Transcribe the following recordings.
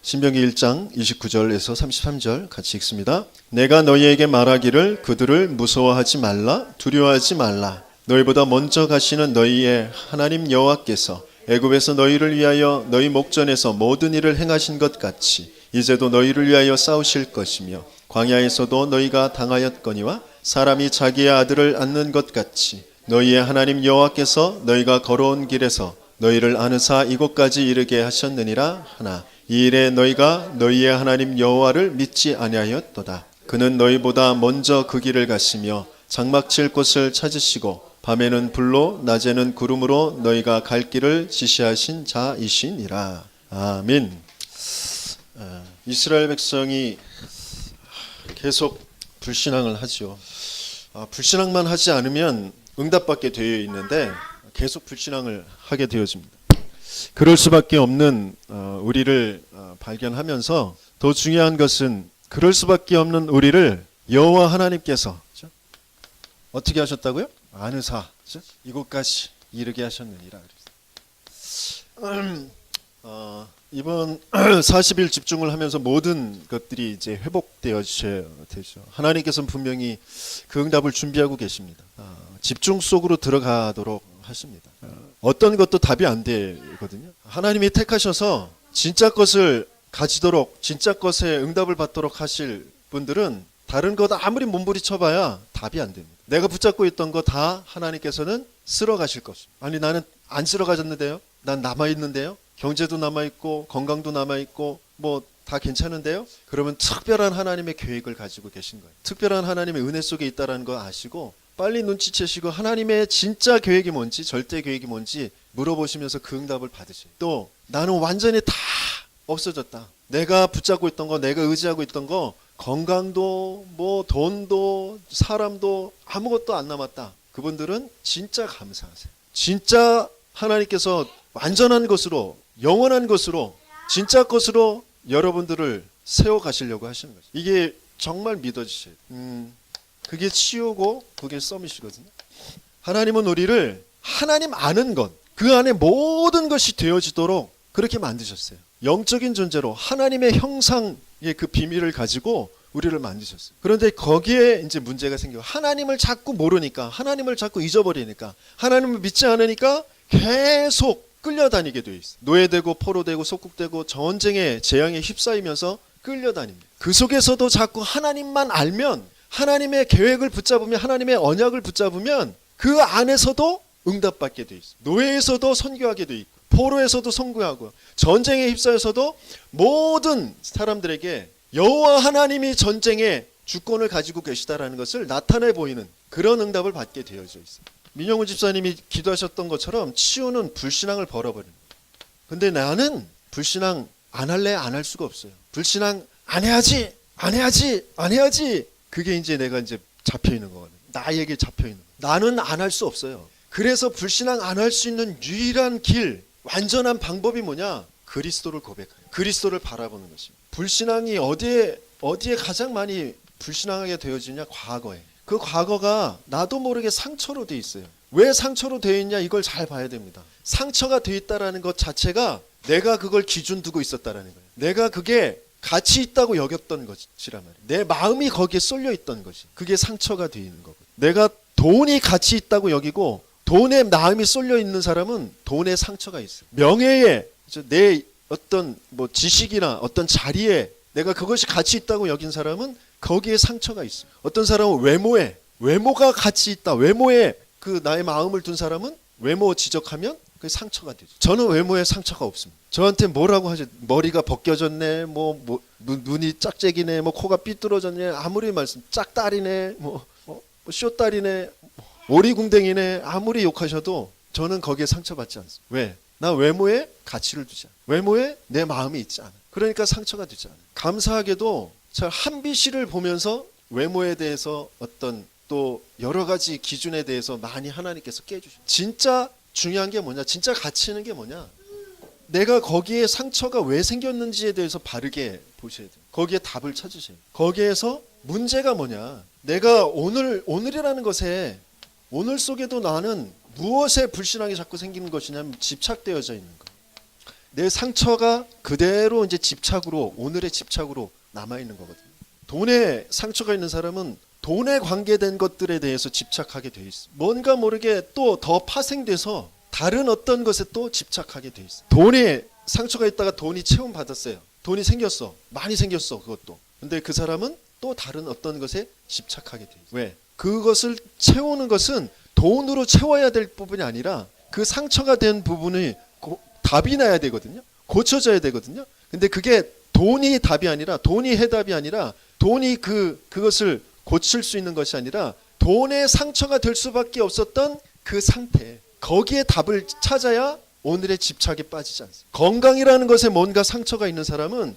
신명기 1장 29절에서 33절 같이 읽습니다. 내가 너희에게 말하기를 그들을 무서워하지 말라, 두려워하지 말라. 너희보다 먼저 가시는 너희의 하나님 여호와께서 애굽에서 너희를 위하여 너희 목전에서 모든 일을 행하신 것 같이 이제도 너희를 위하여 싸우실 것이며 광야에서도 너희가 당하였거니와 사람이 자기의 아들을 안는 것 같이 너희의 하나님 여호와께서 너희가 걸어온 길에서 너희를 안으사 이곳까지 이르게 하셨느니라 하나 이 일에 너희가 너희의 하나님 여호와를 믿지 아니하였도다. 그는 너희보다 먼저 그 길을 가시며 장막 칠 곳을 찾으시고 밤에는 불로 낮에는 구름으로 너희가 갈 길을 지시하신 자이시니라. 아멘. 이스라엘 백성이 계속 불신앙을 하죠. 불신앙만 하지 않으면 응답받게 되어 있는데 계속 불신앙을 하게 되어집니다. 그럴 수밖에 없는 우리를 발견하면서 더 중요한 것은 그럴 수밖에 없는 우리를 여호와 하나님께서 어떻게 하셨다고요? 안으사 이곳까지 이르게 하셨느니라. 이번 40일 집중을 하면서 모든 것들이 이제 회복되어져야 되죠. 하나님께서는 분명히 그 응답을 준비하고 계십니다. 집중 속으로 들어가도록 하십니다. 어떤 것도 답이 안 되거든요. 하나님이 택하셔서 진짜 것을 가지도록 진짜 것에 응답을 받도록 하실 분들은 다른 것 아무리 몸부림쳐봐야 답이 안 됩니다. 내가 붙잡고 있던 거 다 하나님께서는 쓸어 가실 것입니다. 아니 나는 안 쓸어 가졌는데요. 난 남아있는데요. 경제도 남아있고 건강도 남아있고 뭐 다 괜찮은데요. 그러면 특별한 하나님의 계획을 가지고 계신 거예요. 특별한 하나님의 은혜 속에 있다는 거 아시고 빨리 눈치채시고 하나님의 진짜 계획이 뭔지 절대 계획이 뭔지 물어보시면서 그 응답을 받으세요. 또 나는 완전히 다 없어졌다. 내가 붙잡고 있던 거 내가 의지하고 있던 거 건강도 뭐 돈도 사람도 아무것도 안 남았다. 그분들은 진짜 감사하세요. 진짜 하나님께서 완전한 것으로 영원한 것으로 진짜 것으로 여러분들을 세워가시려고 하시는 거죠. 이게 정말 믿어지셔야 돼요. 그게 치유고 그게 서밋이거든요. 하나님은 우리를 하나님 아는 것, 그 안에 모든 것이 되어지도록 그렇게 만드셨어요. 영적인 존재로 하나님의 형상의 그 비밀을 가지고 우리를 만드셨어요. 그런데 거기에 이제 문제가 생겨요. 하나님을 자꾸 모르니까, 하나님을 자꾸 잊어버리니까, 하나님을 믿지 않으니까 계속 끌려다니게 돼 있어요. 노예되고 포로되고 속국되고 전쟁의 재앙에 휩싸이면서 끌려다닙니다. 그 속에서도 자꾸 하나님만 알면 하나님의 계획을 붙잡으면 하나님의 언약을 붙잡으면 그 안에서도 응답받게 돼 있어요. 노예에서도 선교하게 돼 있고 포로에서도 선교하고 전쟁에 휩싸여서도 모든 사람들에게 여호와 하나님이 전쟁의 주권을 가지고 계시다라는 것을 나타내 보이는 그런 응답을 받게 되어져 있어요. 민영훈 집사님이 기도하셨던 것처럼 치유는 불신앙을 벌어버립니다. 근데 나는 불신앙 안 할래 안 할 수가 없어요. 불신앙 안 해야지 안 해야지 안 해야지 그게 이제 내가 이제 잡혀 있는 거거든요. 나에게 잡혀 있는 거. 나는 안 할 수 없어요. 그래서 불신앙 안 할 수 있는 유일한 길, 완전한 방법이 뭐냐? 그리스도를 고백하는, 그리스도를 바라보는 것입니다. 불신앙이 어디에 가장 많이 불신앙하게 되어지냐? 과거에. 그 과거가 나도 모르게 상처로 돼 있어요. 왜 상처로 되어 있냐? 이걸 잘 봐야 됩니다. 상처가 되어 있다라는 것 자체가 내가 그걸 기준 두고 있었다라는 거예요. 내가 그게 가치 있다고 여겼던 것이란 말이에요. 내 마음이 거기에 쏠려 있던 것이. 그게 상처가 되어 있는 거고. 내가 돈이 가치 있다고 여기고 돈에 마음이 쏠려 있는 사람은 돈에 상처가 있어요. 명예에 내 어떤 뭐 지식이나 어떤 자리에 내가 그것이 가치 있다고 여긴 사람은 거기에 상처가 있어요. 어떤 사람은 외모가 가치 있다. 외모에 그 나의 마음을 둔 사람은 외모 지적하면 그게 상처가 되죠. 저는 외모에 상처가 없습니다. 저한테 뭐라고 하죠? 머리가 벗겨졌네, 눈이 짝짝이네, 코가 삐뚤어졌네, 아무리 말씀 짝다리네, 쇼다리네, 오리궁뎅이네, 아무리 욕하셔도 저는 거기에 상처받지 않습니다. 왜? 나 외모에 가치를 두지 않아. 외모에 내 마음이 있지 않아. 그러니까 상처가 되지 않아. 감사하게도 한비 씨를 보면서 외모에 대해서 어떤 또 여러 가지 기준에 대해서 많이 하나님께서 깨주셔요. 진짜 중요한 게 뭐냐? 진짜 가치 있는 게 뭐냐? 내가 거기에 상처가 왜 생겼는지에 대해서 바르게 보셔야 돼요. 거기에 답을 찾으세요. 거기에서 문제가 뭐냐? 내가 오늘이라는 것에 오늘 속에도 나는 무엇에 불신앙이 자꾸 생기는 것이냐면 집착되어져 있는 거. 내 상처가 그대로 이제 집착으로, 오늘의 집착으로 남아있는 거거든요. 돈에 상처가 있는 사람은 돈에 관계된 것들에 대해서 집착하게 돼 있어. 뭔가 모르게 또 더 파생돼서 다른 어떤 것에 또 집착하게 돼 있어. 돈에 상처가 있다가 돈이 체험받았어요. 돈이 생겼어. 많이 생겼어. 그것도. 근데 그 사람은 또 다른 어떤 것에 집착하게 돼 있어. 왜? 그것을 채우는 것은 돈으로 채워야 될 부분이 아니라 그 상처가 된 부분이 답이 나야 되거든요. 고쳐져야 되거든요. 근데 그게 돈이 답이 아니라, 돈이 해답이 아니라, 돈이 그것을 고칠 수 있는 것이 아니라 돈의 상처가 될 수밖에 없었던 그 상태, 거기에 답을 찾아야 오늘의 집착에 빠지지 않습니다. 건강이라는 것에 뭔가 상처가 있는 사람은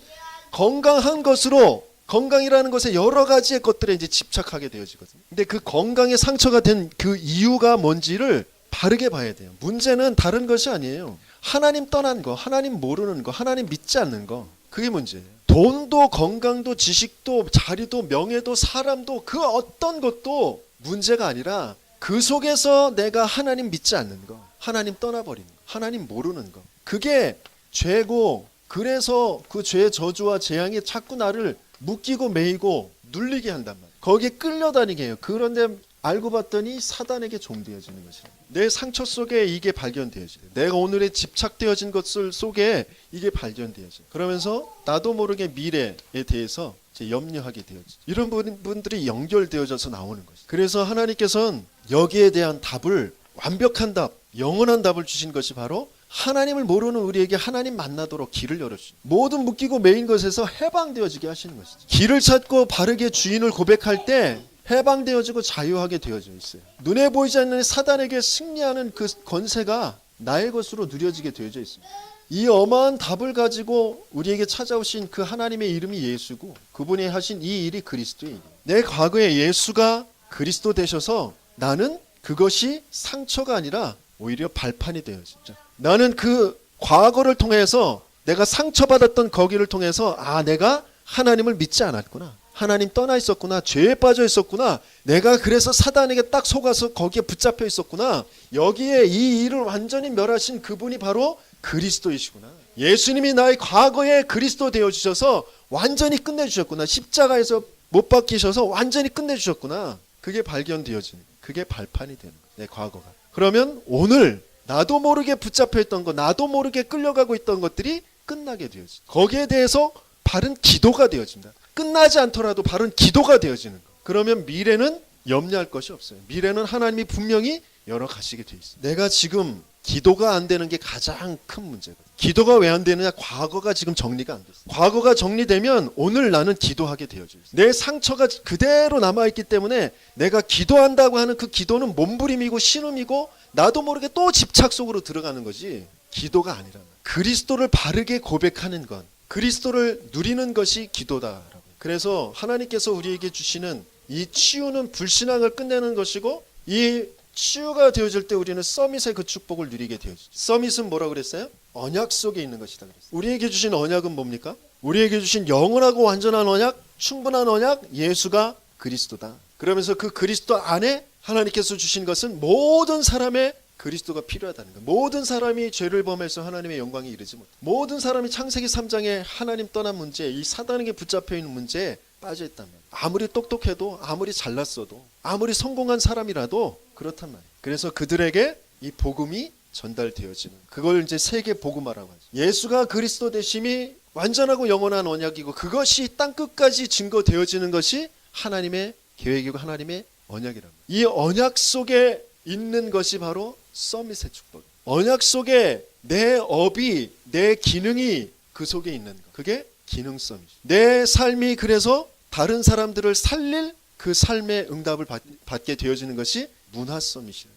건강한 것으로, 건강이라는 것에 여러 가지의 것들에 이제 집착하게 되어지거든요. 근데 그 건강에 상처가 된 그 이유가 뭔지를 바르게 봐야 돼요. 문제는 다른 것이 아니에요. 하나님 떠난 거, 하나님 모르는 거, 하나님 믿지 않는 거, 그게 문제예요. 돈도 건강도 지식도 자리도 명예도 사람도 그 어떤 것도 문제가 아니라 그 속에서 내가 하나님 믿지 않는 거, 하나님 떠나버리는 거, 하나님 모르는 거, 그게 죄고, 그래서 그 죄의 저주와 재앙이 자꾸 나를 묶이고 매이고 눌리게 한단 말이에요. 거기에 끌려다니게 해요. 그런데 알고 봤더니 사단에게 종되어지는 것이에요. 내 상처 속에 이게 발견되어져요. 내가 오늘의 집착되어진 것들 속에 이게 발견되어져요. 그러면서 나도 모르게 미래에 대해서 이제 염려하게 되어져요. 이런 분들이 연결되어져서 나오는 것이죠. 그래서 하나님께서는 여기에 대한 답을, 완벽한 답, 영원한 답을 주신 것이 바로 하나님을 모르는 우리에게 하나님 만나도록 길을 열어주신, 모든 묶이고 매인 것에서 해방되어지게 하시는 것이죠. 길을 찾고 바르게 주인을 고백할 때 해방되어지고 자유하게 되어져 있어요. 눈에 보이지 않는 사단에게 승리하는 그 권세가 나의 것으로 누려지게 되어져 있습니다. 이 어마한 답을 가지고 우리에게 찾아오신 그 하나님의 이름이 예수고, 그분이 하신 이 일이 그리스도의 일이에요. 내 과거에 예수가 그리스도 되셔서 나는 그것이 상처가 아니라 오히려 발판이 되어지죠. 나는 그 과거를 통해서, 내가 상처받았던 거기를 통해서, 내가 하나님을 믿지 않았구나, 하나님 떠나 있었구나, 죄에 빠져 있었구나, 내가 그래서 사단에게 딱 속아서 거기에 붙잡혀 있었구나, 여기에 이 일을 완전히 멸하신 그분이 바로 그리스도이시구나, 예수님이 나의 과거에 그리스도 되어주셔서 완전히 끝내주셨구나, 십자가에서 못 박히셔서 완전히 끝내주셨구나, 그게 발견되어지는, 그게 발판이 되는 거예요. 내 과거가. 그러면 오늘 나도 모르게 붙잡혀 있던 것, 나도 모르게 끌려가고 있던 것들이 끝나게 되어지. 거기에 대해서 바른 기도가 되어진다. 끝나지 않더라도 바른 기도가 되어지는 거. 그러면 미래는 염려할 것이 없어요. 미래는 하나님이 분명히 열어가시게 돼 있어요. 내가 지금 기도가 안 되는 게 가장 큰 문제거든요. 기도가 왜 안 되느냐? 과거가 지금 정리가 안 됐어요. 과거가 정리되면 오늘 나는 기도하게 되어져 있어요. 내 상처가 그대로 남아있기 때문에 내가 기도한다고 하는 그 기도는 몸부림이고 신음이고 나도 모르게 또 집착 속으로 들어가는 거지, 기도가 아니란 말이에요. 그리스도를 바르게 고백하는 것, 그리스도를 누리는 것이 기도다라고. 그래서 하나님께서 우리에게 주시는 이 치유는 불신앙을 끝내는 것이고, 이 치유가 되어질 때 우리는 서밋의 그 축복을 누리게 되어지죠. 서밋은 뭐라고 그랬어요? 언약 속에 있는 것이다 그랬어요. 우리에게 주신 언약은 뭡니까? 우리에게 주신 영원하고 완전한 언약, 충분한 언약, 예수가 그리스도다. 그러면서 그 그리스도 안에 하나님께서 주신 것은 모든 사람의 그리스도가 필요하다는 거예요. 모든 사람이 죄를 범해서 하나님의 영광에 이르지 못해, 모든 사람이 창세기 3장에 하나님 떠난 문제, 이 사단에게 붙잡혀 있는 문제에 빠져 있단 말이에요. 아무리 똑똑해도, 아무리 잘났어도, 아무리 성공한 사람이라도 그렇단 말이에요. 그래서 그들에게 이 복음이 전달되어지는, 그걸 이제 세계 복음화라고 하죠. 예수가 그리스도 되심이 완전하고 영원한 언약이고, 그것이 땅 끝까지 증거되어지는 것이 하나님의 계획이고 하나님의 언약이랍니다. 이 언약 속에 있는 것이 바로 서밋의 축복. 언약 속에 내 업이, 내 기능이 그 속에 있는 것, 그게 기능 서밋. 내 삶이 그래서 다른 사람들을 살릴 그 삶의 응답을 받게 되어지는 것이 문화 서밋이에요.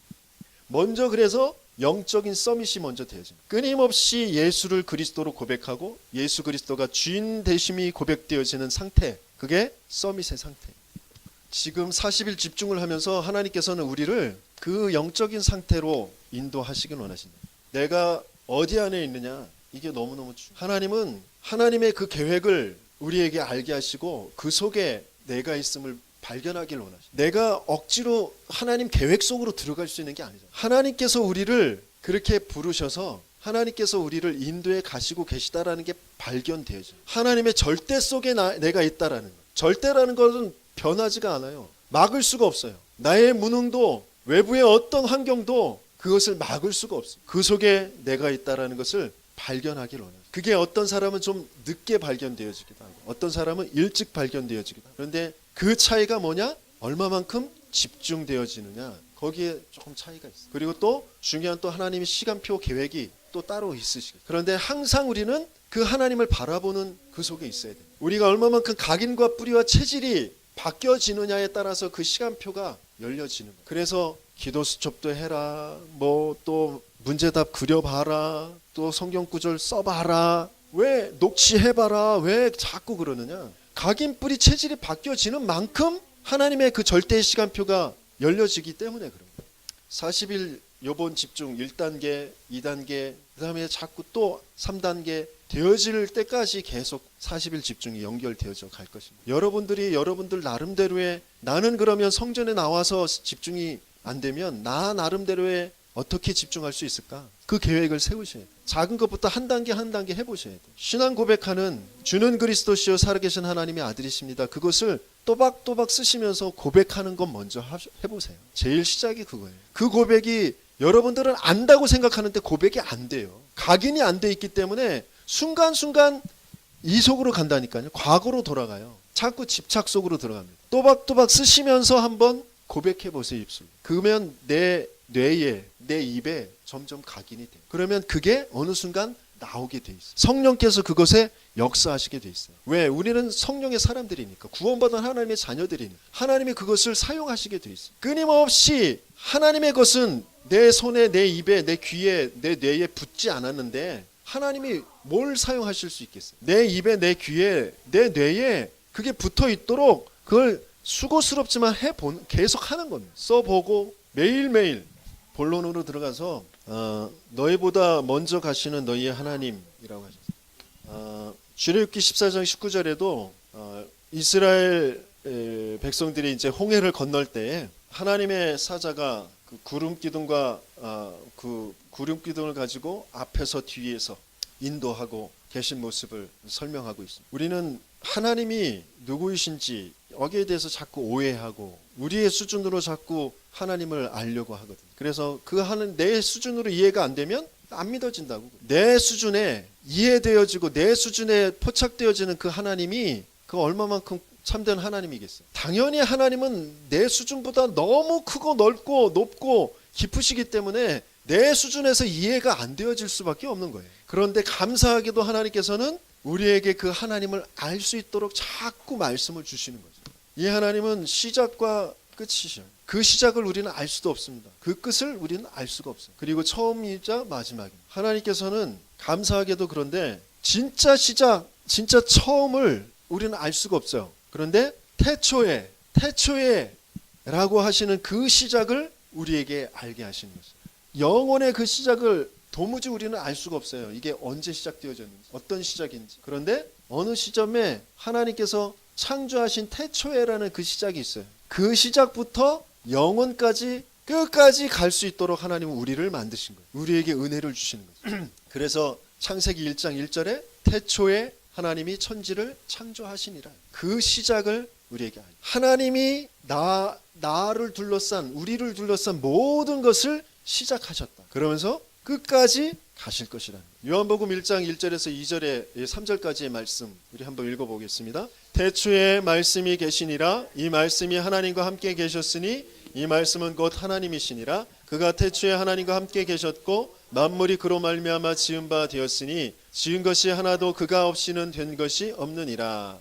먼저 그래서 영적인 서밋이 먼저 되어집니다. 끊임없이 예수를 그리스도로 고백하고 예수 그리스도가 주인 되심이 고백되어지는 상태, 그게 서밋의 상태예요. 지금 40일 집중을 하면서 하나님께서는 우리를 그 영적인 상태로 인도하시길 원하신다. 내가 어디 안에 있느냐, 이게 너무너무 중요해요. 하나님은 하나님의 그 계획을 우리에게 알게 하시고 그 속에 내가 있음을 발견하길 원하시죠. 내가 억지로 하나님 계획 속으로 들어갈 수 있는 게 아니죠. 하나님께서 우리를 그렇게 부르셔서 하나님께서 우리를 인도에 가시고 계시다라는 게 발견되죠. 하나님의 절대 속에 내가 있다라는 것. 절대라는 것은 변하지가 않아요. 막을 수가 없어요. 나의 무능도 외부의 어떤 환경도 그것을 막을 수가 없어요. 그 속에 내가 있다라는 것을 발견하길 원해요. 그게 어떤 사람은 좀 늦게 발견되어지기도 하고 어떤 사람은 일찍 발견되어지기도 하고 그런데 그 차이가 뭐냐? 얼마만큼 집중되어지느냐 거기에 조금 차이가 있어요. 그리고 또 중요한 또 하나님의 시간표 계획이 또 따로 있으시고 그런데 항상 우리는 그 하나님을 바라보는 그 속에 있어야 돼요. 우리가 얼마만큼 각인과 뿌리와 체질이 바뀌어지느냐에 따라서 그 시간표가 열려지는 거예요. 그래서 기도 수첩도 해라, 뭐 또 문제답 그려봐라, 또 성경 구절 써봐라, 왜 녹취해봐라, 왜 자꾸 그러느냐? 각인 뿌리 체질이 바뀌어지는 만큼 하나님의 그 절대의 시간표가 열려지기 때문에 그런 거예요. 40일 요번 집중 1단계, 2단계, 그 다음에 자꾸 또 3단계 되어질 때까지 계속 40일 집중이 연결되어져 갈 것입니다. 여러분들 나름대로의 나는 그러면 성전에 나와서 집중이 안 되면 나 나름대로의 어떻게 집중할 수 있을까? 그 계획을 세우셔야 돼요. 작은 것부터 한 단계 한 단계 해보셔야 돼요. 신앙 고백하는 주는 그리스도시요 살아계신 하나님의 아들이십니다. 그것을 또박또박 쓰시면서 고백하는 것 먼저 해보세요. 제일 시작이 그거예요. 그 고백이 여러분들은 안다고 생각하는데 고백이 안 돼요. 각인이 안 돼 있기 때문에 순간순간 이 속으로 간다니까요. 과거로 돌아가요. 자꾸 집착 속으로 들어갑니다. 또박또박 쓰시면서 한번 고백해 보세요. 입술로. 그러면 내 뇌에 내 입에 점점 각인이 돼요. 그러면 그게 어느 순간 나오게 돼 있어요. 성령께서 그것에 역사하시게 돼 있어요. 왜? 우리는 성령의 사람들이니까 구원받은 하나님의 자녀들이니까 하나님이 그것을 사용하시게 돼 있어요. 끊임없이 하나님의 것은 내 손에 내 입에 내 귀에 내 뇌에 붙지 않았는데 하나님이 뭘 사용하실 수 있겠어요? 내 입에 내 귀에 내 뇌에 그게 붙어 있도록 그걸 수고스럽지만 계속 하는 겁니다. 써보고 매일매일 본론으로 들어가서 너희보다 먼저 가시는 너희의 하나님이라고 하셨어요. 출애굽기 14장 19절에도 이스라엘 백성들이 이제 홍해를 건널 때에 하나님의 사자가 그 구름 기둥과 그 구름 기둥을 가지고 앞에서 뒤에서 인도하고 계신 모습을 설명하고 있습니다. 우리는 하나님이 누구이신지 여기에 대해서 자꾸 오해하고 우리의 수준으로 자꾸 하나님을 알려고 하거든요. 그래서 내 수준으로 이해가 안 되면 안 믿어진다고. 내 수준에 이해되어지고 내 수준에 포착되어지는 그 하나님이 그 얼마만큼 참된 하나님이겠어요. 당연히 하나님은 내 수준보다 너무 크고 넓고 높고 깊으시기 때문에 내 수준에서 이해가 안 되어질 수밖에 없는 거예요. 그런데 감사하게도 하나님께서는 우리에게 그 하나님을 알 수 있도록 자꾸 말씀을 주시는 거죠. 이 하나님은 시작과 끝이셔요. 그 시작을 우리는 알 수도 없습니다. 그 끝을 우리는 알 수가 없어요. 그리고 처음이자 마지막입니다. 하나님께서는 감사하게도 그런데 진짜 시작, 진짜 처음을 우리는 알 수가 없어요. 그런데 태초에라고 하시는 그 시작을 우리에게 알게 하시는 것이에요. 영혼의 그 시작을 도무지 우리는 알 수가 없어요. 이게 언제 시작되어졌는지, 어떤 시작인지. 그런데 어느 시점에 하나님께서 창조하신 태초에라는 그 시작이 있어요. 그 시작부터 영혼까지 끝까지 갈 수 있도록 하나님은 우리를 만드신 거예요. 우리에게 은혜를 주시는 거죠. 그래서 창세기 1장 1절에 태초에 하나님이 천지를 창조하시니라. 그 시작을 우리에게 알죠. 하나님이 나를 둘러싼 우리를 둘러싼 모든 것을 시작하셨다. 그러면서 끝까지 가실 것이라. 요한복음 1장 1절에서 2절에 3절까지의 말씀 우리 한번 읽어보겠습니다. 태초에 말씀이 계시니라. 이 말씀이 하나님과 함께 계셨으니 이 말씀은 곧 하나님이시니라. 그가 태초에 하나님과 함께 계셨고 만물이 그로 말미암아 지은 바 되었으니 지은 것이 하나도 그가 없이는 된 것이 없느니라.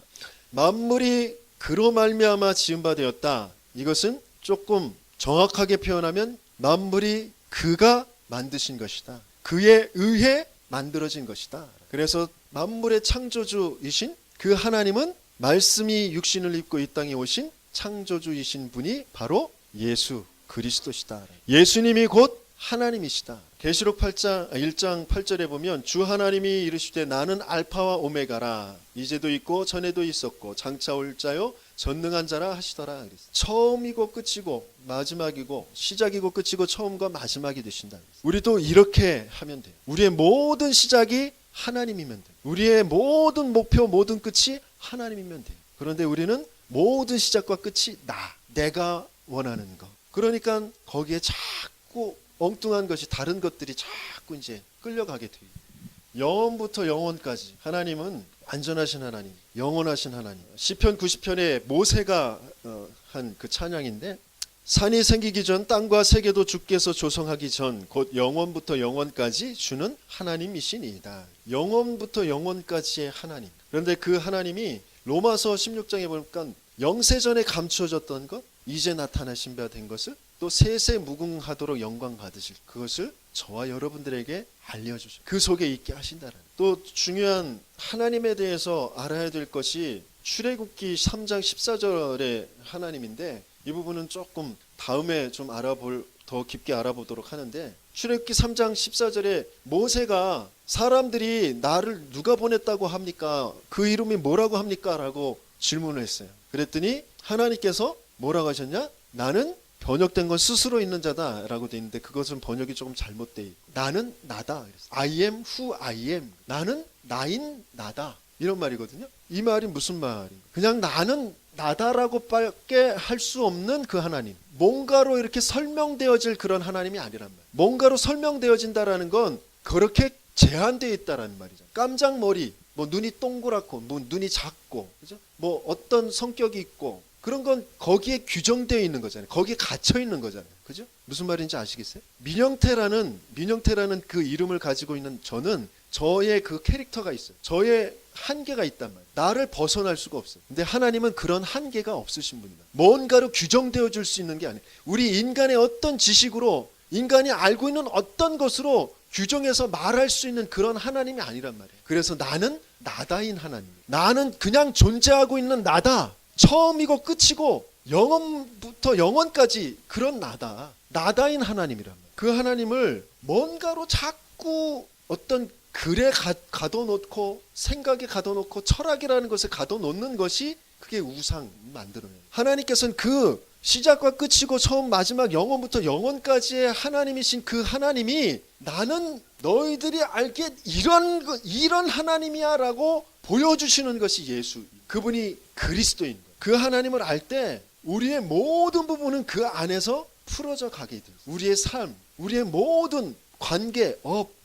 만물이 그로 말미암아 지은 바 되었다. 이것은 조금 정확하게 표현하면 만물이 그가 만드신 것이다. 그에 의해 만들어진 것이다. 그래서 만물의 창조주이신 그 하나님은 말씀이 육신을 입고 이 땅에 오신 창조주이신 분이 바로 예수 그리스도시다. 예수님이 곧 하나님이시다. 계시록 1장 8절에 보면 주 하나님이 이르시되 나는 알파와 오메가라 이제도 있고 전에도 있었고 장차 올 자요 전능한 자라 하시더라. 그랬어요. 처음이고 끝이고 마지막이고 시작이고 끝이고 처음과 마지막이 되신다. 우리도 이렇게 하면 돼요. 우리의 모든 시작이 하나님이면 돼요. 우리의 모든 목표 모든 끝이 하나님이면 돼요. 그런데 우리는 모든 시작과 끝이 내가 원하는 거. 그러니까 거기에 자꾸 엉뚱한 것이 다른 것들이 자꾸 이제 끌려가게 돼요. 영원부터 영원까지 하나님은 완전하신 하나님, 영원하신 하나님. 시편 90편에 모세가 한 그 찬양인데 산이 생기기 전 땅과 세계도 주께서 조성하기 전 곧 영원부터 영원까지 주는 하나님이시니이다. 영원부터 영원까지의 하나님. 그런데 그 하나님이 로마서 16장에 보니까 영세전에 감추어졌던 것 이제 나타나신 바 된 것을 또 세세 무궁하도록 영광 받으실 그것을 저와 여러분들에게 알려주셔. 그 속에 있게 하신다는. 또 중요한 하나님에 대해서 알아야 될 것이 출애굽기 3장 14절의 하나님인데 이 부분은 조금 다음에 좀 더 깊게 알아보도록 하는데 출애굽기 3장 14절에 모세가 사람들이 나를 누가 보냈다고 합니까? 그 이름이 뭐라고 합니까? 라고 질문을 했어요. 그랬더니 하나님께서 뭐라고 하셨냐? 나는 번역된 건 스스로 있는 자다 라고 돼 있는데 그것은 번역이 조금 잘못돼 있고 나는 나다. I am who I am. 나는 나인 나다. 이런 말이거든요. 이 말이 무슨 말인가? 그냥 나는 나다라고밖에 할 수 없는 그 하나님. 뭔가로 이렇게 설명되어질 그런 하나님이 아니란 말이에요. 뭔가로 설명되어진다라는 건 그렇게 제한되어 있다라는 말이죠. 깜장머리, 뭐 눈이 동그랗고, 뭐 눈이 작고, 그죠? 뭐 어떤 성격이 있고 그런 건 거기에 규정되어 있는 거잖아요. 거기에 갇혀 있는 거잖아요. 그죠? 무슨 말인지 아시겠어요? 민영태라는 그 이름을 가지고 있는 저의 그 캐릭터가 있어요. 저의 한계가 있단 말이에요. 나를 벗어날 수가 없어요. 근데 하나님은 그런 한계가 없으신 분이다. 뭔가로 규정되어 줄 수 있는 게 아니에요. 우리 인간의 어떤 지식으로 인간이 알고 있는 어떤 것으로 규정해서 말할 수 있는 그런 하나님이 아니란 말이에요. 그래서 나는 나다인 하나님. 나는 그냥 존재하고 있는 나다. 처음이고 끝이고 영원부터 영원까지 그런 나다인 하나님이란 말이에요. 그 하나님을 뭔가로 자꾸 어떤 글에 가둬놓고 생각에 가둬놓고 철학이라는 것에 가둬놓는 것이 그게 우상 만들어내요. 하나님께서는 그 시작과 끝이고 처음 마지막 영원부터 영원까지의 하나님이신 그 하나님이 나는 너희들이 알게 이런 하나님이야 라고 보여주시는 것이 예수. 그분이 그리스도인 거예요. 그 하나님을 알 때 우리의 모든 부분은 그 안에서 풀어져 가게 돼요. 우리의 삶, 우리의 모든 관계,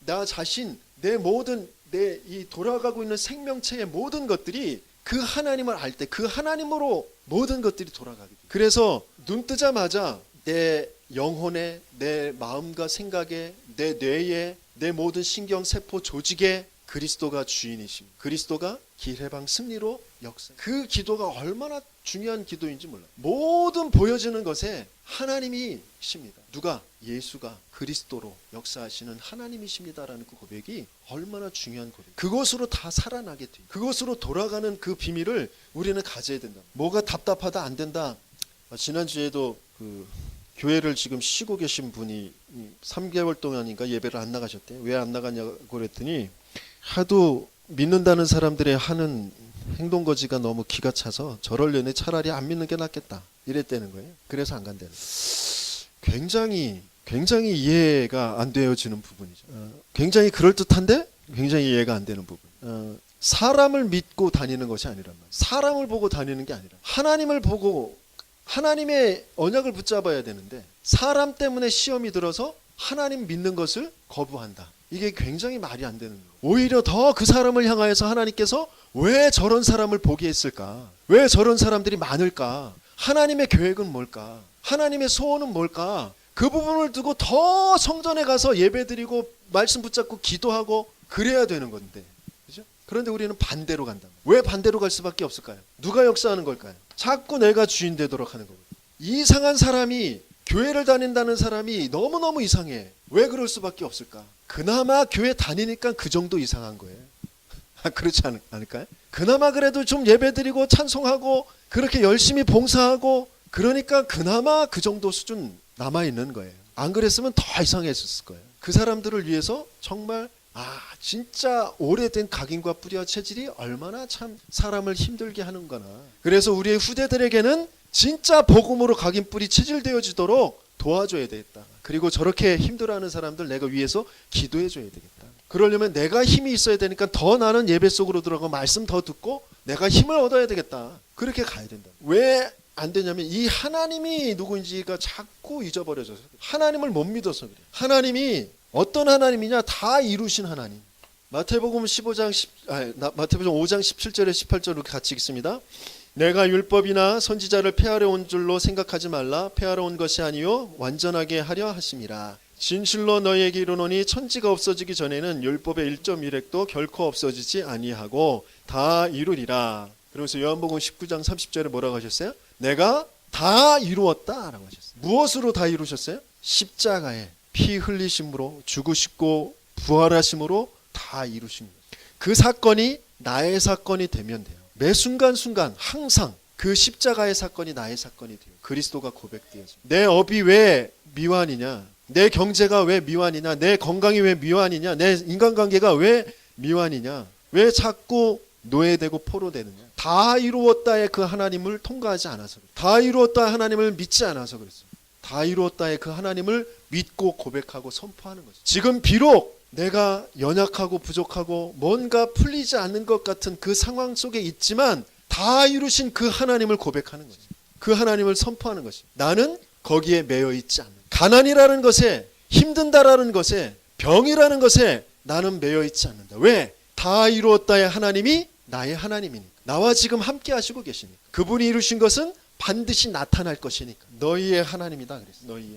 나 자신, 내 모든 내 이 돌아가고 있는 생명체의 모든 것들이 그 하나님을 알 때 그 하나님으로 모든 것들이 돌아가게 돼요. 그래서 눈 뜨자마자 내 영혼에, 내 마음과 생각에, 내 뇌에, 내 모든 신경, 세포, 조직에 그리스도가 주인이십니다. 그리스도가 기회방 승리로 역사. 그 기도가 얼마나 중요한 기도인지 몰라요. 모든 보여지는 것에 하나님이십니다. 누가? 예수가 그리스도로 역사하시는 하나님이십니다라는 그 고백이 얼마나 중요한 고백. 그것으로 다 살아나게 돼요. 그것으로 돌아가는 그 비밀을 우리는 가져야 된다. 뭐가 답답하다 안 된다. 지난주에도 그 교회를 지금 쉬고 계신 분이 3개월 동안인가 예배를 안 나가셨대요. 왜 안 나갔냐고 그랬더니 하도 믿는다는 사람들의 하는 행동거지가 너무 기가 차서 저럴려니 차라리 안 믿는 게 낫겠다 이랬다는 거예요. 그래서 안 간다는 거예요. 굉장히 이해가 안 되어지는 부분이죠. 굉장히 그럴듯한데 굉장히 이해가 안 되는 부분. 사람을 믿고 다니는 것이 아니란 말이에요. 사람을 보고 다니는 게 아니라 하나님을 보고 하나님의 언약을 붙잡아야 되는데 사람 때문에 시험이 들어서 하나님 믿는 것을 거부한다. 이게 굉장히 말이 안 되는 거예요. 오히려 더 그 사람을 향하여서 하나님께서 왜 저런 사람을 보게 했을까? 왜 저런 사람들이 많을까? 하나님의 계획은 뭘까? 하나님의 소원은 뭘까? 그 부분을 두고 더 성전에 가서 예배드리고 말씀 붙잡고 기도하고 그래야 되는 건데, 그죠? 그런데 우리는 반대로 간다. 왜 반대로 갈 수밖에 없을까요? 누가 역사하는 걸까요? 자꾸 내가 주인 되도록 하는 거거든요. 이상한 사람이 교회를 다닌다는 사람이 너무너무 이상해. 왜 그럴 수밖에 없을까? 그나마 교회 다니니까 그 정도 이상한 거예요. 그렇지 않을까요? 그나마 그래도 좀 예배드리고 찬송하고 그렇게 열심히 봉사하고 그러니까 그나마 그 정도 수준 남아있는 거예요. 안 그랬으면 더 이상했을 거예요. 그 사람들을 위해서 정말 진짜 오래된 각인과 뿌리와 체질이 얼마나 참 사람을 힘들게 하는구나. 그래서 우리의 후대들에게는 진짜 복음으로 각인 뿌리 체질되어지도록 도와줘야 되겠다. 그리고 저렇게 힘들어하는 사람들 내가 위해서 기도해줘야 되겠다. 그러려면 내가 힘이 있어야 되니까 더 나는 예배 속으로 들어가고 말씀 더 듣고 내가 힘을 얻어야 되겠다. 그렇게 가야 된다. 왜 안 되냐면 이 하나님이 누구인지가 자꾸 잊어버려져서 하나님을 못 믿어서 그래. 하나님이 어떤 하나님이냐? 다 이루신 하나님. 마태복음 5장 17절에 18절로 같이 읽습니다. 내가 율법이나 선지자를 폐하려 온 줄로 생각하지 말라. 폐하러 온 것이 아니요 완전하게 하려 하심이라. 진실로 너희에게 이르노니 천지가 없어지기 전에는 율법의 1.1획도 결코 없어지지 아니하고 다 이루리라. 그러면서 요한복음 19장 30절에 뭐라고 하셨어요? 내가 다 이루었다라고 하셨어요. 무엇으로 다 이루셨어요? 십자가에 피 흘리심으로 죽으시고 부활하심으로 다 이루신 거예요. 그 사건이 나의 사건이 되면 돼요. 매 순간순간 항상 그 십자가의 사건이 나의 사건이 돼요. 그리스도가 고백되어져. 내 업이 왜 미완이냐? 내 경제가 왜 미완이냐? 내 건강이 왜 미완이냐? 내 인간관계가 왜 미완이냐? 왜 자꾸 노예되고 포로되느냐? 다 이루었다의 그 하나님을 통과하지 않아서 그래요. 다 이루었다 하나님을 믿지 않아서 그랬어요. 다 이루었다의 그 하나님을 믿고 고백하고 선포하는 거죠. 지금 비록 내가 연약하고 부족하고 뭔가 풀리지 않는 것 같은 그 상황 속에 있지만 다 이루신 그 하나님을 고백하는 거죠. 그 하나님을 선포하는 것이. 나는 거기에 매여 있지 않는. 가난이라는 것에, 힘든다라는 것에, 병이라는 것에 나는 매여 있지 않는다. 왜? 다 이루었다의 하나님이 나의 하나님이니까. 나와 지금 함께 하시고 계시니까. 그분이 이루신 것은 반드시 나타날 것이니까. 너희의 하나님이다 그랬어.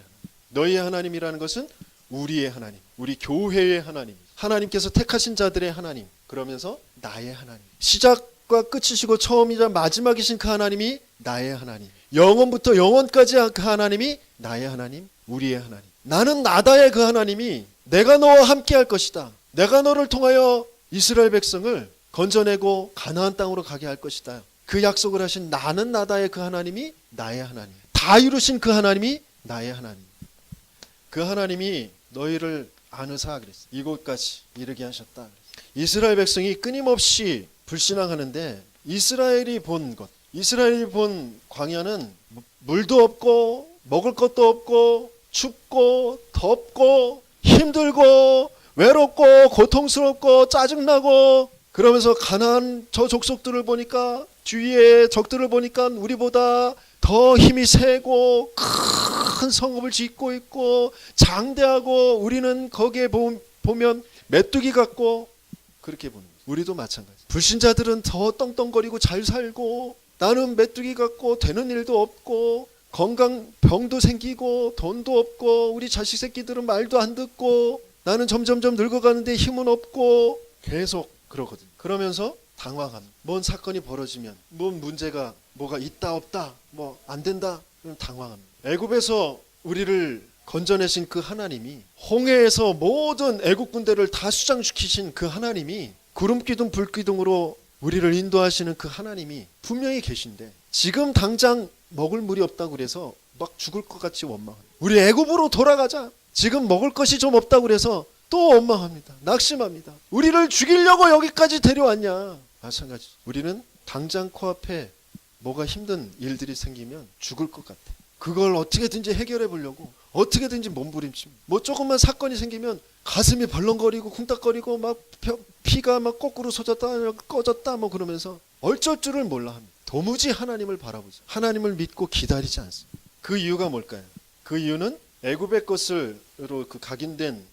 너희의 하나님이라는 것은 우리의 하나님, 우리 교회의 하나님, 하나님께서 택하신 자들의 하나님. 그러면서 나의 하나님. 시작과 끝이시고 처음이자 마지막이신 그 하나님이 나의 하나님. 영원부터 영원까지 그 하나님이 나의 하나님, 우리의 하나님. 나는 나다의 그 하나님이 내가 너와 함께 할 것이다. 내가 너를 통하여 이스라엘 백성을 건져내고 가나안 땅으로 가게 할 것이다. 그 약속을 하신 나는 나다의 그 하나님이 나의 하나님. 다 이루신 그 하나님이 나의 하나님. 그 하나님이 너희를 아느사 그랬어. 이곳까지 이르게 하셨다. 이스라엘 백성이 끊임없이 불신앙하는데 이스라엘이 본 것, 이스라엘이 본 광야는 물도 없고 먹을 것도 없고 춥고 덥고 힘들고 외롭고 고통스럽고 짜증나고 그러면서 가나안 저 족속들을 보니까 주위의 적들을 보니까 우리보다 더 힘이 세고 큰 성읍을 짓고 있고 장대하고 우리는 거기에 보면 메뚜기 같고 그렇게 보는 거예요. 우리도 마찬가지. 불신자들은 더 떵떵거리고 잘 살고 나는 메뚜기 같고 되는 일도 없고 병도 생기고 돈도 없고 우리 자식 새끼들은 말도 안 듣고 나는 점점점 늙어가는데 힘은 없고 계속 그러거든요. 그러면서 당황합니다. 뭔 사건이 벌어지면 뭔 문제가 뭐가 있다 없다 뭐 안 된다 그럼 당황합니다. 애굽에서 우리를 건져내신 그 하나님이 홍해에서 모든 애국 군대를 다 수장시키신 그 하나님이 구름기둥 불기둥으로 우리를 인도하시는 그 하나님이 분명히 계신데 지금 당장 먹을 물이 없다고 그래서 막 죽을 것 같이 원망합니다. 우리 애굽으로 돌아가자. 지금 먹을 것이 좀 없다고 그래서 또 원망합니다. 낙심합니다. 우리를 죽이려고 여기까지 데려왔냐. 마찬가지. 우리는 당장 코앞에 뭐가 힘든 일들이 생기면 죽을 것 같아. 그걸 어떻게든지 해결해 보려고 어떻게든지 몸부림칩니다. 뭐 조금만 사건이 생기면 가슴이 벌렁거리고 쿵딱거리고 막 피가 막 거꾸로 솟았다 꺼졌다 뭐 그러면서 어쩔 줄을 몰라 합니다. 도무지 하나님을 바라보지 하나님을 믿고 기다리지 않습니다. 그 이유가 뭘까요? 그 이유는 애굽의 것으로 그 각인된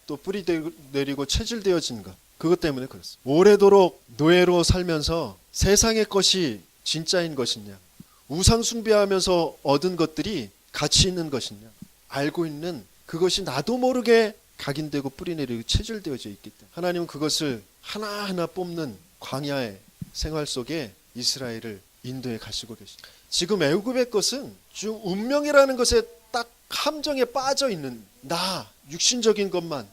또 뿌리 내리고 체질되어진 것 그것 때문에 그렇습니다. 오래도록 노예로 살면서 세상의 것이 진짜인 것이냐 우상 숭배하면서 얻은 것들이 가치 있는 것이냐 알고 있는 그것이 나도 모르게 각인되고 뿌리내리고 체질되어져 있기 때문에 하나님은 그것을 하나하나 뽑는 광야의 생활 속에 이스라엘을 인도해 가시고 계십니다. 지금 애굽의 것은 좀 운명이라는 것에 딱 함정에 빠져 있는 나 육신적인 것만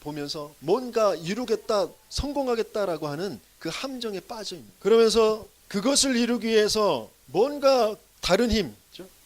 보면서 뭔가 이루겠다 성공하겠다라고 하는 그 함정에 빠져 있는 그러면서 그것을 이루기 위해서 뭔가 다른 힘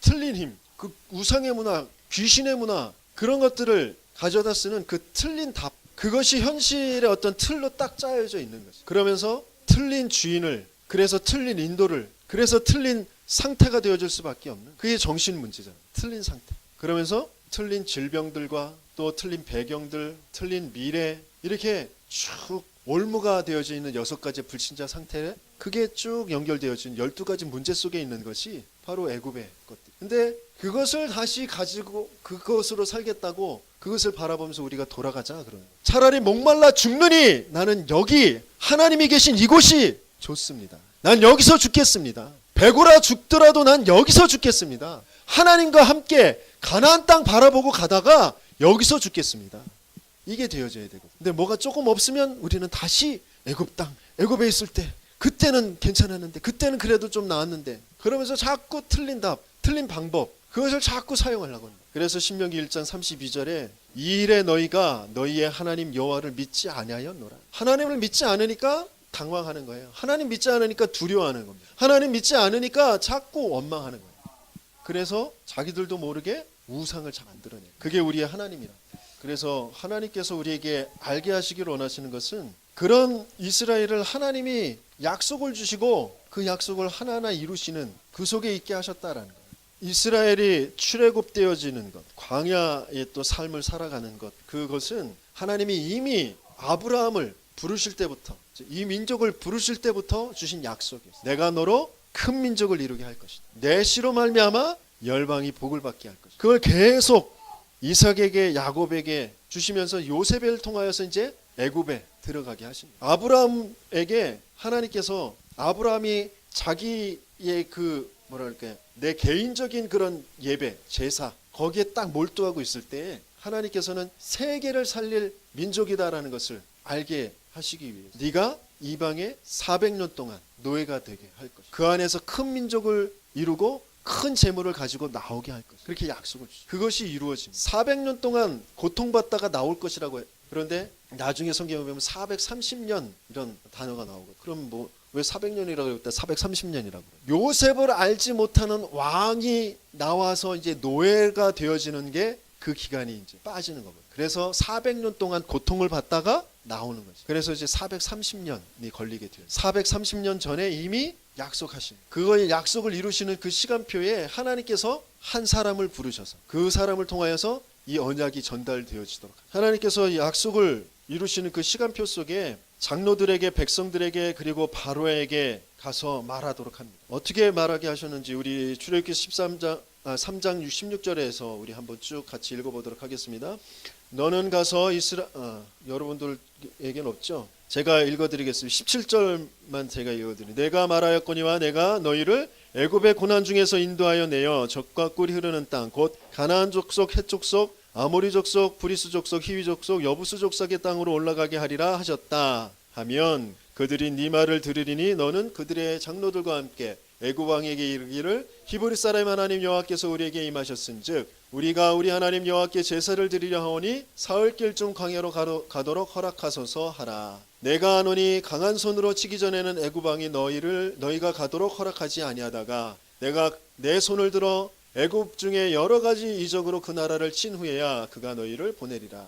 틀린 힘 그 우상의 문화 귀신의 문화 그런 것들을 가져다 쓰는 그 틀린 답, 그것이 현실의 어떤 틀로 딱 짜여져 있는 거죠. 그러면서 틀린 주인을, 그래서 틀린 인도를, 그래서 틀린 상태가 되어줄 수밖에 없는, 그게 정신 문제잖아요. 틀린 상태. 그러면서 틀린 질병들과 또 틀린 배경들, 틀린 미래, 이렇게 쭉 올무가 되어져 있는 6가지의 불신자 상태에 그게 쭉 연결되어진 12가지 문제 속에 있는 것이 바로 애굽의 것들. 근데 그것을 다시 가지고 그것으로 살겠다고 그것을 바라보면서 우리가 돌아가자 그러는 거예요. 차라리 목말라 죽느니 나는 여기 하나님이 계신 이곳이 좋습니다. 난 여기서 죽겠습니다. 배고라 죽더라도 난 여기서 죽겠습니다. 하나님과 함께 가나안 땅 바라보고 가다가 여기서 죽겠습니다. 이게 되어져야 되고. 근데 뭐가 조금 없으면 우리는 다시 애굽 땅, 애굽에 있을 때 그때는 괜찮았는데, 그때는 그래도 좀 나았는데, 그러면서 자꾸 틀린 답, 틀린 방법, 그것을 자꾸 사용하려고 합니다. 그래서 신명기 1장 32절에 이 일에 너희가 너희의 하나님 여호와를 믿지 아니하였노라. 하나님을 믿지 않으니까 당황하는 거예요. 하나님 믿지 않으니까 두려워하는 겁니다. 하나님 믿지 않으니까 자꾸 원망하는 거예요. 그래서 자기들도 모르게 우상을 잘 만들어내요. 그게 우리의 하나님이라. 그래서 하나님께서 우리에게 알게 하시기를 원하시는 것은 그런 이스라엘을 하나님이 약속을 주시고 그 약속을 하나하나 이루시는 그 속에 있게 하셨다라는 거예요. 이스라엘이 출애굽되어지는 것, 광야의 또 삶을 살아가는 것, 그것은 하나님이 이미 아브라함을 부르실 때부터, 이 민족을 부르실 때부터 주신 약속이에요. 내가 너로 큰 민족을 이루게 할 것이다. 내 씨로 말미암아 열방이 복을 받게 할 것이다. 그걸 계속 이삭에게, 야곱에게 주시면서 요셉을 통하여서 이제 애굽에 들어가게 하십니다. 아브라함에게 하나님께서, 아브라함이 자기의 그 뭐랄까, 내 개인적인 그런 예배, 제사, 거기에 딱 몰두하고 있을 때 하나님께서는 세계를 살릴 민족이다라는 것을 알게 하시기 위해서 네가 이방에 400년 동안 노예가 되게 할 것이다. 그 안에서 큰 민족을 이루고 큰 재물을 가지고 나오게 할 것이다. 그렇게 약속을 주시죠. 그것이 이루어집니다. 400년 동안 고통받다가 나올 것이라고 해요. 그런데 나중에 성경에 보면 430년 이런 단어가 나오고, 그럼 뭐 왜 400년이라고 했다 430년이라고. 요셉을 알지 못하는 왕이 나와서 이제 노예가 되어지는 게 그 기간이 이제 빠지는 거거든요. 그래서 400년 동안 고통을 받다가 나오는 거죠. 그래서 이제 430년이 걸리게 돼요. 430년 전에 이미 약속하신, 그거의 약속을 이루시는 그 시간표에 하나님께서 한 사람을 부르셔서 그 사람을 통하여서 이 언약이 전달되어지도록, 하나님께서 약속을 이루시는 그 시간표 속에 장로들에게, 백성들에게, 그리고 바로에게 가서 말하도록 합니다. 어떻게 말하게 하셨는지 우리 출애굽기 3장 16절에서 우리 한번 쭉 같이 읽어보도록 하겠습니다. 너는 가서 여러분들에게는 없죠? 제가 읽어드리겠습니다. 17절만 제가 읽어드립니다. 내가 말하였거니와 내가 너희를 애굽의 고난 중에서 인도하여 내어 젖과 꿀이 흐르는 땅, 곧 가나안 족속, 헷 족속, 아모리 족속, 브리스 족속, 히위 족속, 여부스 족속의 땅으로 올라가게 하리라 하셨다 하면 그들이 네 말을 들으리니 너는 그들의 장로들과 함께 애굽 왕에게 이르기를 히브리 사람 하나님 여호와께서 우리에게 임하셨은즉 우리가 우리 하나님 여호와께 제사를 드리려 하오니 사흘길쯤 광야로 가도록 허락하소서 하라. 내가 아노니 강한 손으로 치기 전에는 애굽 왕이 너희가 가도록 허락하지 아니하다가 내가 내 손을 들어 애굽 중에 여러 가지 이적으로 그 나라를 친 후에야 그가 너희를 보내리라.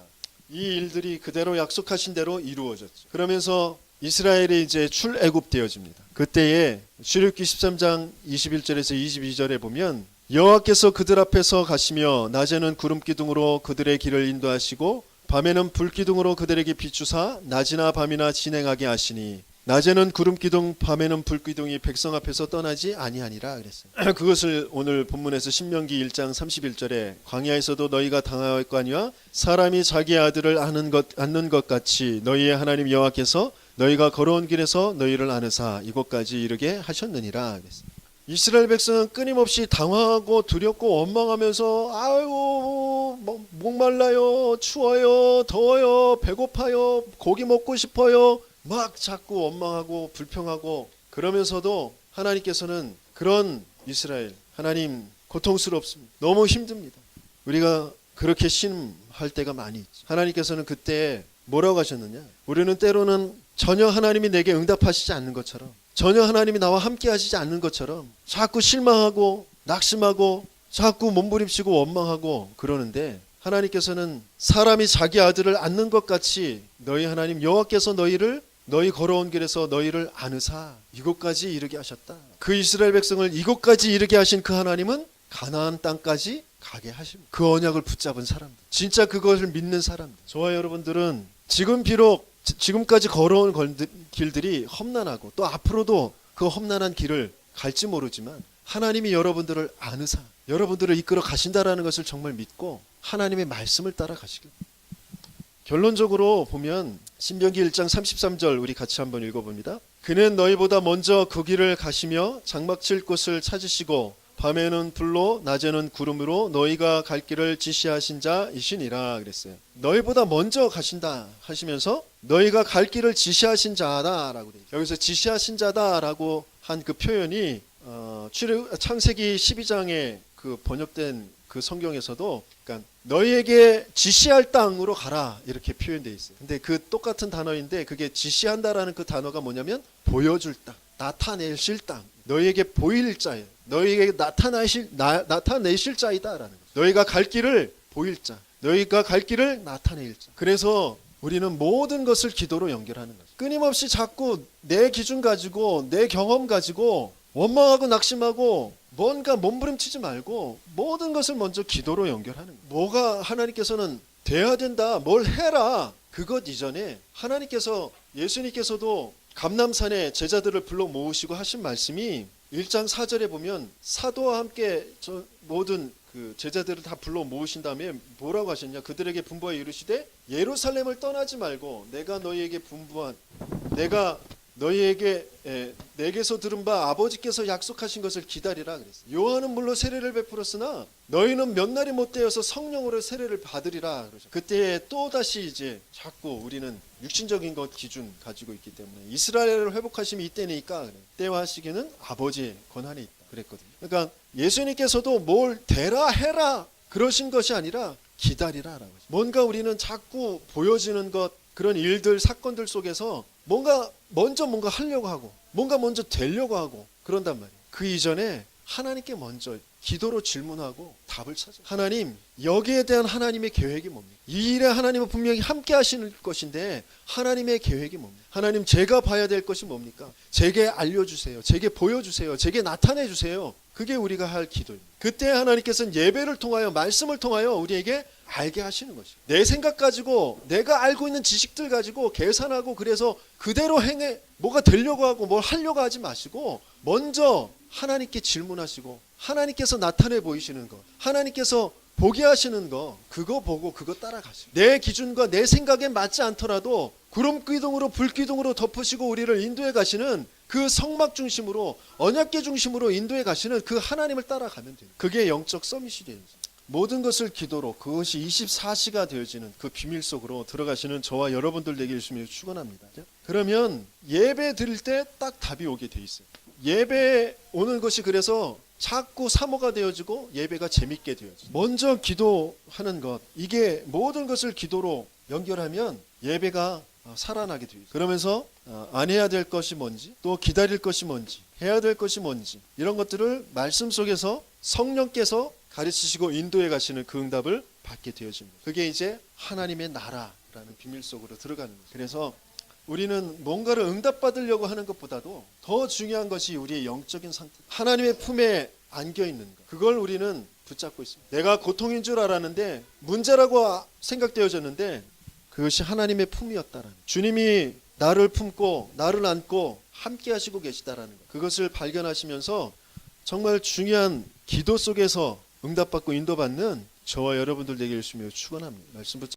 이 일들이 그대로 약속하신 대로 이루어졌죠. 그러면서 이스라엘이 이제 출애굽되어집니다. 그때에 출애굽기 13장 21절에서 22절에 보면 여호와께서 그들 앞에서 가시며 낮에는 구름 기둥으로 그들의 길을 인도하시고 밤에는 불 기둥으로 그들에게 비추사 낮이나 밤이나 진행하게 하시니 낮에는 구름 기둥 밤에는 불 기둥이 백성 앞에서 떠나지 아니하니라 그랬어요. 그것을 오늘 본문에서 신명기 1장 31절에 광야에서도 너희가 당하였거니와 사람이 자기 아들을 안는 것 같이 너희의 하나님 여호와께서 너희가 걸어온 길에서 너희를 안으사 이곳까지 이르게 하셨느니라 그랬어요. 이스라엘 백성은 끊임없이 당황하고 두렵고 원망하면서 아이고 목말라요, 추워요, 더워요, 배고파요, 고기 먹고 싶어요, 막 자꾸 원망하고 불평하고 그러면서도 하나님께서는 그런 이스라엘, 하나님 고통스럽습니다. 너무 힘듭니다. 우리가 그렇게 신음할 때가 많이 있죠. 하나님께서는 그때 뭐라고 하셨느냐? 우리는 때로는 전혀 하나님이 내게 응답하시지 않는 것처럼, 전혀 하나님이 나와 함께 하시지 않는 것처럼 자꾸 실망하고 낙심하고 자꾸 몸부림치고 원망하고 그러는데 하나님께서는 사람이 자기 아들을 안는 것 같이 너희 하나님 여호와께서 너희 걸어온 길에서 너희를 안으사 이곳까지 이르게 하셨다. 그 이스라엘 백성을 이곳까지 이르게 하신 그 하나님은 가나안 땅까지 가게 하십니다. 그 언약을 붙잡은 사람들, 진짜 그것을 믿는 사람들. 저와 여러분들은 지금 비록 지금까지 걸어온 길들이 험난하고 또 앞으로도 그 험난한 길을 갈지 모르지만 하나님이 여러분들을 안으사 여러분들을 이끌어 가신다라는 것을 정말 믿고 하나님의 말씀을 따라 가시길. 결론적으로 보면 신명기 1장 33절 우리 같이 한번 읽어봅니다. 그는 너희보다 먼저 그 길을 가시며 장막 칠 곳을 찾으시고 밤에는 불로 낮에는 구름으로 너희가 갈 길을 지시하신 자이시니라 그랬어요. 너희보다 먼저 가신다 하시면서 너희가 갈 길을 지시하신 자다라고 돼요. 여기서 지시하신 자다라고 한 그 표현이 창세기 12장에 그 번역된 그 성경에서도 그러니까 너희에게 지시할 땅으로 가라 이렇게 표현되어 있어요. 근데 그 똑같은 단어인데 그게 지시한다라는 그 단어가 뭐냐면 보여줄 땅, 나타내실 땅, 너희에게 보일 자예요. 너희에게 나타내실 자이다라는 거죠. 너희가 갈 길을 보일 자, 너희가 갈 길을 나타낼 자. 그래서 우리는 모든 것을 기도로 연결하는 거죠. 끊임없이 자꾸 내 기준 가지고 내 경험 가지고 원망하고 낙심하고 뭔가 몸부림치지 말고 모든 것을 먼저 기도로 연결하는 거예요. 뭐가 하나님께서는 돼야 된다, 뭘 해라. 그것 이전에 하나님께서 예수님께서도 감람산에 제자들을 불러 모으시고 하신 말씀이 1장 4절에 보면 사도와 함께 모든 그 제자들을 다 불러 모으신 다음에 뭐라고 하셨냐? 그들에게 분부하여 이르시되 예루살렘을 떠나지 말고 내가 너희에게 분부한 내가 너희에게 내게서 들은 바 아버지께서 약속하신 것을 기다리라 그랬어요. 요한은 물론 세례를 베풀었으나 너희는 몇 날이 못 되어서 성령으로 세례를 받으리라 그러죠. 그때 또 다시 이제 자꾸 우리는 육신적인 것 기준 가지고 있기 때문에 이스라엘을 회복하심이 이때니까 때와 시기는 아버지의 권한이 있다 그랬거든요. 그러니까 예수님께서도 뭘 되라 해라 그러신 것이 아니라 기다리라라고. 뭔가 우리는 자꾸 보여지는 것 그런 일들 사건들 속에서 뭔가 하려고 하고 뭔가 먼저 되려고 하고 그런단 말이에요. 그 이전에 하나님께 먼저 기도로 질문하고 답을 찾아. 하나님, 여기에 대한 하나님의 계획이 뭡니까? 이 일에 하나님은 분명히 함께 하시는 것인데 하나님의 계획이 뭡니까? 하나님, 제가 봐야 될 것이 뭡니까? 제게 알려주세요. 제게 보여주세요. 제게 나타내주세요. 그게 우리가 할 기도입니다. 그때 하나님께서는 예배를 통하여 말씀을 통하여 우리에게 알게 하시는 것이죠. 내 생각 가지고 내가 알고 있는 지식들 가지고 계산하고 그래서 그대로 뭐가 되려고 하고 뭘 하려고 하지 마시고 먼저 하나님께 질문하시고 하나님께서 나타내 보이시는 것, 하나님께서 보게 하시는 거 그거 보고 그거 따라가시고 내 기준과 내 생각에 맞지 않더라도 구름 기둥으로 불 기둥으로 덮으시고 우리를 인도해 가시는 그 성막 중심으로 언약궤 중심으로 인도해 가시는 그 하나님을 따라가면 돼요. 그게 영적 서밋이 되는 거죠. 모든 것을 기도로 그것이 24시가 되어지는 그 비밀 속으로 들어가시는 저와 여러분들 되게 열심히 축원합니다. 그러면 예배 드릴 때 딱 답이 오게 돼 있어요. 예배 오는 것이 그래서 자꾸 사모가 되어지고 예배가 재밌게 되어지고 먼저 기도하는 것 이게 모든 것을 기도로 연결하면 예배가 살아나게 돼요. 그러면서 안 해야 될 것이 뭔지 또 기다릴 것이 뭔지 해야 될 것이 뭔지 이런 것들을 말씀 속에서 성령께서 가르치시고 인도해 가시는 그 응답을 받게 되어집니다. 그게 이제 하나님의 나라라는 비밀 속으로 들어가는 거예요. 그래서 우리는 뭔가를 응답받으려고 하는 것보다도 더 중요한 것이 우리의 영적인 상태, 하나님의 품에 안겨있는 것, 그걸 우리는 붙잡고 있습니다. 내가 고통인 줄 알았는데 문제라고 생각되어졌는데 그것이 하나님의 품이었다라는, 주님이 나를 품고 나를 안고 함께 하시고 계시다라는 것, 그것을 발견하시면서 정말 중요한 기도 속에서 응답받고 인도받는 저와 여러분들 되게 열심히 축원합니다. 말씀 붙잡고